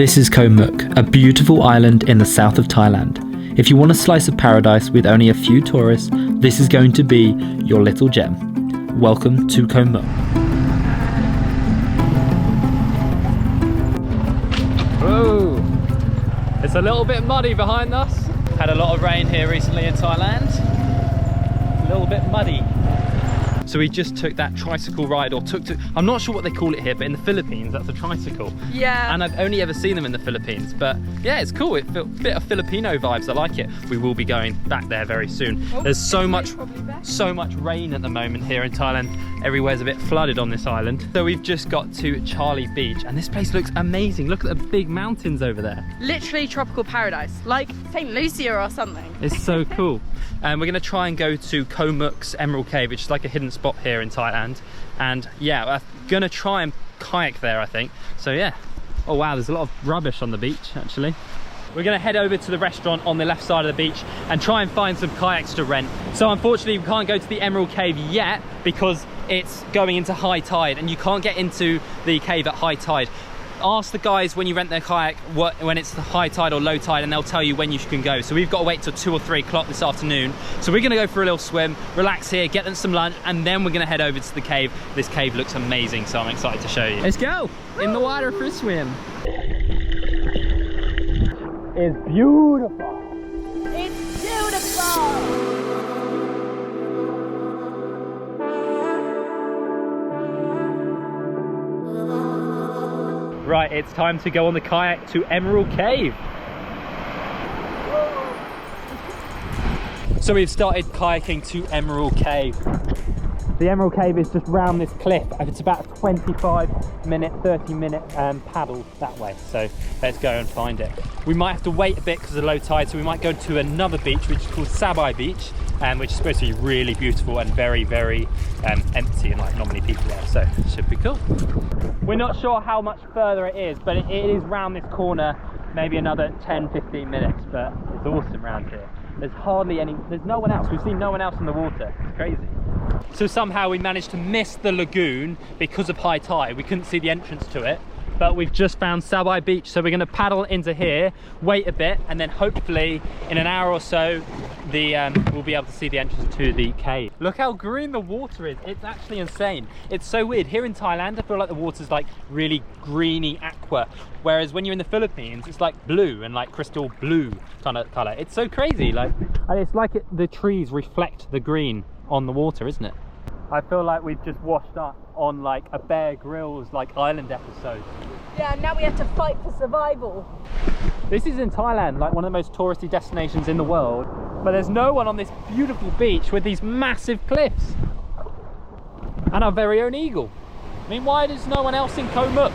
This is Koh Mook, a beautiful island in the south of Thailand. If you want a slice of paradise with only a few tourists, this is going to be your little gem. Welcome to Koh Mook. Whoa! It's a little bit muddy behind us. Had a lot of rain here recently in Thailand. A little bit muddy. So we just took that tricycle ride, or I'm not sure what they call it here, but in the Philippines, that's a tricycle. Yeah. And I've only ever seen them in the Philippines, but yeah, it's cool. It feels a bit of Filipino vibes. I like it. We will be going back there very soon. Oh, there's so much rain at the moment here in Thailand. Everywhere's a bit flooded on this island. So we've just got to Charlie Beach, and this place looks amazing. Look at the big mountains over there. Literally tropical paradise, like St. Lucia or something. It's so cool. And we're gonna try and go to Koh Mook's Emerald Cave, which is like a hidden spot here in Thailand. And yeah, I'm gonna try and kayak there, I think. So yeah. Oh wow, there's a lot of rubbish on the beach, actually. We're gonna head over to the restaurant on the left side of the beach and try and find some kayaks to rent. So unfortunately, we can't go to the Emerald Cave yet because it's going into high tide, and you can't get into the cave at high tide. Ask the guys when you rent their kayak when it's high tide or low tide, and they'll tell you when you can go. So we've got to wait till 2 or 3 o'clock this afternoon. So we're gonna go for a little swim, relax here, get them some lunch, and then we're gonna head over to the cave. This cave looks amazing, so I'm excited to show you. Let's go in the water for a swim. It's beautiful. It's beautiful. Right, it's time to go on the kayak to Emerald Cave. So we've started kayaking to Emerald Cave. The Emerald Cave is just round this cliff. It's about a 25-minute, 30-minute paddle that way. So let's go and find it. We might have to wait a bit because of low tide, so we might go to another beach, which is called Sabai Beach, which is supposed to be really beautiful and very, very empty, and like not many people there. So it should be cool. We're not sure how much further it is, but it is round this corner, maybe another 10-15 minutes, but it's awesome around here. There's hardly any, there's no one else. We've seen no one else in the water. It's crazy. So somehow we managed to miss the lagoon because of high tide. We couldn't see the entrance to it, but we've just found Sabai Beach. So we're gonna paddle into here, wait a bit, and then hopefully in an hour or so, we'll be able to see the entrance to the cave. Look how green the water is. It's actually insane. It's so weird. Here in Thailand, I feel like the water's like really greeny aqua, whereas when you're in the Philippines, it's like blue and like crystal blue kind of color. It's so crazy. Like, and it's like the trees reflect the green on the water, isn't it? I feel like we've just washed up on like a Bear Grylls like island episode. Yeah, now we have to fight for survival. This is in Thailand, like one of the most touristy destinations in the world, but there's no one on this beautiful beach with these massive cliffs and our very own eagle. I mean, why is no one else in Koh Mook?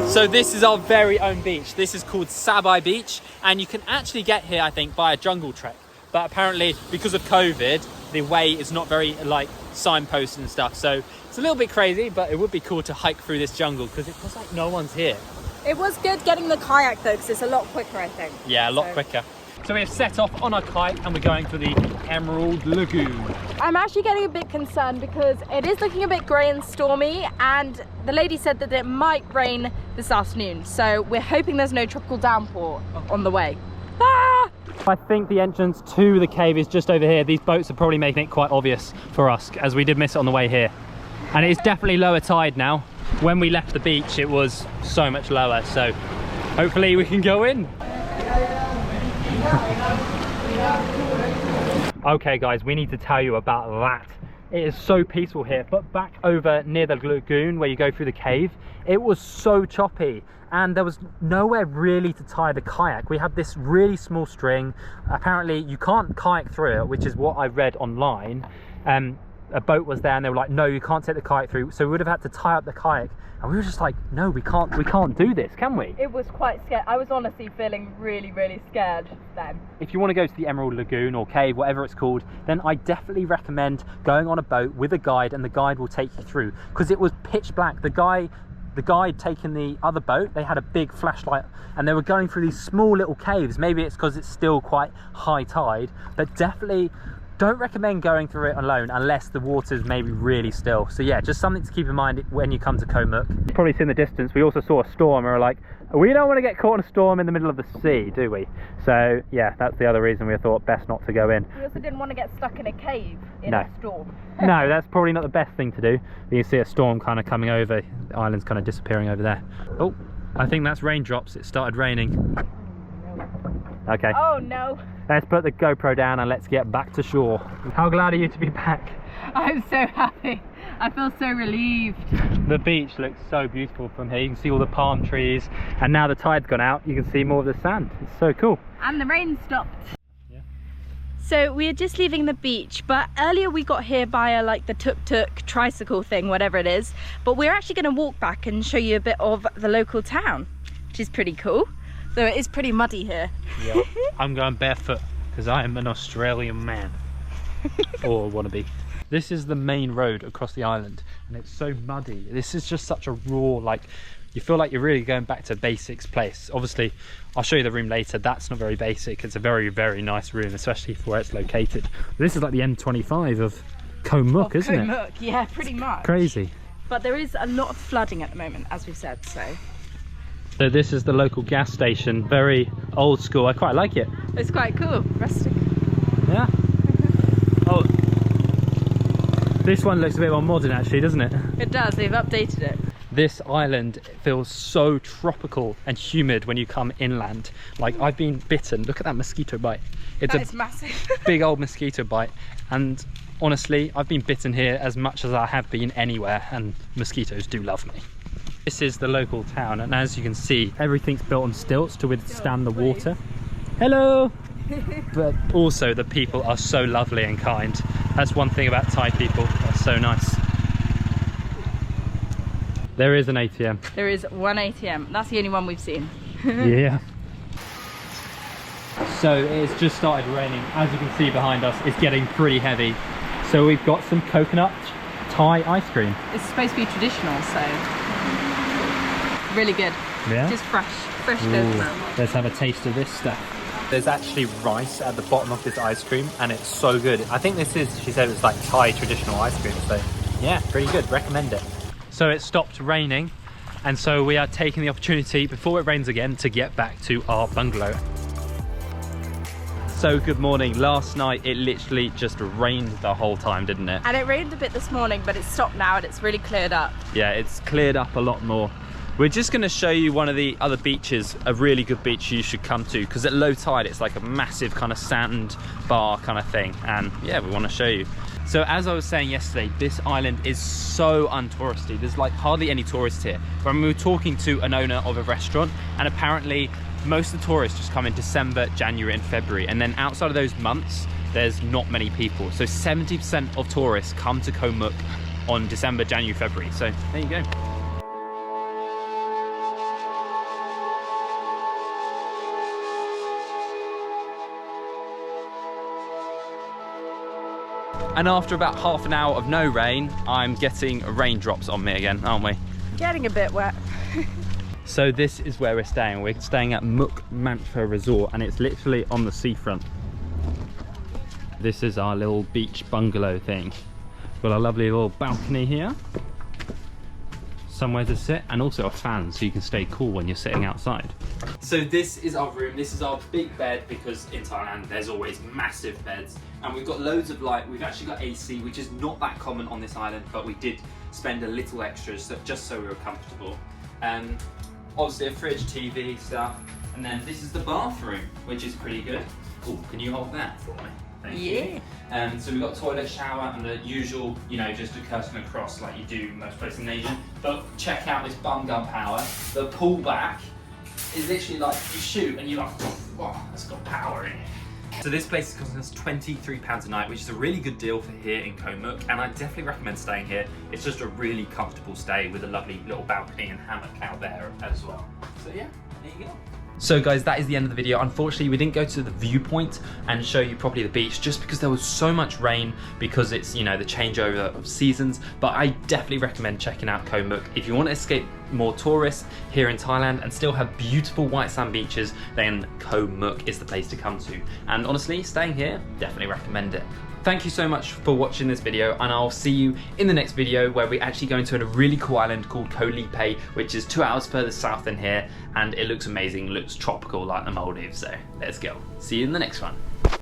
So this is our very own beach. This is called Sabai Beach, and you can actually get here, I think, by a jungle trek. But apparently, because of COVID, the way is not very like signposts and stuff. So it's a little bit crazy, but it would be cool to hike through this jungle because it feels like no one's here. It was good getting the kayak though, because it's a lot quicker, I think. Yeah, a lot quicker. So we have set off on our kayak and we're going for the Emerald Lagoon. I'm actually getting a bit concerned because it is looking a bit grey and stormy, and the lady said that it might rain this afternoon. So we're hoping there's no tropical downpour on the way. Ah! I think the entrance to the cave is just over here. These boats are probably making it quite obvious for us, as we did miss it on the way here. And it is definitely lower tide now. When we left the beach, it was so much lower. So hopefully we can go in. Okay guys, we need to tell you about that. It is so peaceful here, but back over near the lagoon where you go through the cave, it was so choppy and there was nowhere really to tie the kayak. We had this really small string. Apparently you can't kayak through it, which is what I read online. A boat was there and they were like, no, you can't take the kayak through. So we would have had to tie up the kayak, and we were just like, no, we can't do this, can we? It was quite scary. I was honestly feeling really, really scared then. If you want to go to the Emerald Lagoon or cave, whatever it's called, then I definitely recommend going on a boat with a guide, and the guide will take you through, because it was pitch black. The guide taking the other boat, they had a big flashlight and they were going through these small little caves. Maybe it's because it's still quite high tide, but definitely Don't recommend going through it alone unless the water's maybe really still. So yeah, just something to keep in mind when you come to Koh Mook. You've probably seen the distance. We also saw a storm and we're like, we don't want to get caught in a storm in the middle of the sea, do we? So yeah, that's the other reason we thought best not to go in. We also didn't want to get stuck in a cave in a storm. No, that's probably not the best thing to do. You can see a storm kind of coming over. The island's kind of disappearing over there. Oh, I think that's raindrops. It started raining. Okay. Oh no. Let's put the GoPro down and let's get back to shore. How glad are you to be back? I'm so happy. I feel so relieved. The beach looks so beautiful from here. You can see all the palm trees, and now the tide's gone out, you can see more of the sand. It's so cool. And the rain stopped. Yeah. So we're just leaving the beach, but earlier we got here via like the tuk-tuk tricycle thing, whatever it is. But we're actually going to walk back and show you a bit of the local town, which is pretty cool. Though it is pretty muddy here. Yeah, I'm going barefoot because I am an Australian man. Or wannabe. This is the main road across the island and it's so muddy. This is just such a raw, like, you feel like you're really going back to basics place. Obviously, I'll show you the room later. That's not very basic. It's a very, very nice room, especially for where it's located. This is like the M25 of Koh Mook, isn't it? Koh Mook, yeah, pretty much. Crazy. But there is a lot of flooding at the moment, as we've said, so. So this is the local gas station, very old school. I quite like it. It's quite cool, rustic. Yeah. Oh, this one looks a bit more modern actually, doesn't it? It does, they've updated it. This island feels so tropical and humid when you come inland. Like, I've been bitten. Look at that mosquito bite. It's That is massive. Big old mosquito bite. And honestly, I've been bitten here as much as I have been anywhere, and mosquitoes do love me. This is the local town, and as you can see, everything's built on stilts to withstand the water. Hello! But also the people are so lovely and kind. That's one thing about Thai people, they're so nice. There is an ATM. There is one ATM. That's the only one we've seen. Yeah. So it's just started raining. As you can see behind us, it's getting pretty heavy. So we've got some coconut Thai ice cream. It's supposed to be traditional, so really good. Yeah? Just fresh coconut. Let's have a taste of this stuff. There's actually rice at the bottom of this ice cream and it's so good. I think this is, she said it's like Thai traditional ice cream, so yeah, pretty good, recommend it. So it stopped raining and so we are taking the opportunity before it rains again to get back to our bungalow. So good morning. Last night it literally just rained the whole time, didn't it? And it rained a bit this morning, but it's stopped now and it's really cleared up. Yeah, it's cleared up a lot more. We're just going to show you one of the other beaches, a really good beach you should come to, because at low tide it's like a massive kind of sand bar kind of thing, and yeah, we want to show you. So as I was saying yesterday, this island is so untouristy. There's like hardly any tourists here. But we were talking to an owner of a restaurant, and apparently most of the tourists just come in December, January and February, and then outside of those months there's not many people. So 70% of tourists come to Koh Mook on December, January, February. So there you go. And after about half an hour of no rain, I'm getting raindrops on me again, aren't we? Getting a bit wet. So this is where we're staying. We're staying at Mook Mantha Resort and it's literally on the seafront. This is our little beach bungalow thing. Got a lovely little balcony here. Somewhere to sit and also a fan so you can stay cool when you're sitting outside. So this is our room. This is our big bed because in Thailand there's always massive beds and we've got loads of light. We've actually got AC, which is not that common on this island, but we did spend a little extra just so we were comfortable. Obviously a fridge, TV stuff, and then this is the bathroom, which is pretty good. Oh, can you hold that for me? Thank you. So we've got toilet, shower, and the usual, you know, just a curtain across like you do most places in Asia. But check out this bum gun power. The pull back is literally like you shoot and you're like, wow, that's got power in it. So this place is costing us £23 a night, which is a really good deal for here in Koh Mook, and I definitely recommend staying here. It's just a really comfortable stay with a lovely little balcony and hammock out there as well. So yeah, there you go. So guys, that is the end of the video. Unfortunately, we didn't go to the viewpoint and show you properly the beach just because there was so much rain because it's, you know, the changeover of seasons. But I definitely recommend checking out Koh Mook. If you want to escape more tourists here in Thailand and still have beautiful white sand beaches, then Koh Mook is the place to come to. And honestly, staying here, definitely recommend it. thank you so much for watching this video, and I'll see you in the next video where we actually go into a really cool island called Koh Mook, which is 2 hours further south than here, and it looks amazing, looks tropical like the Maldives, so let's go. See you in the next one.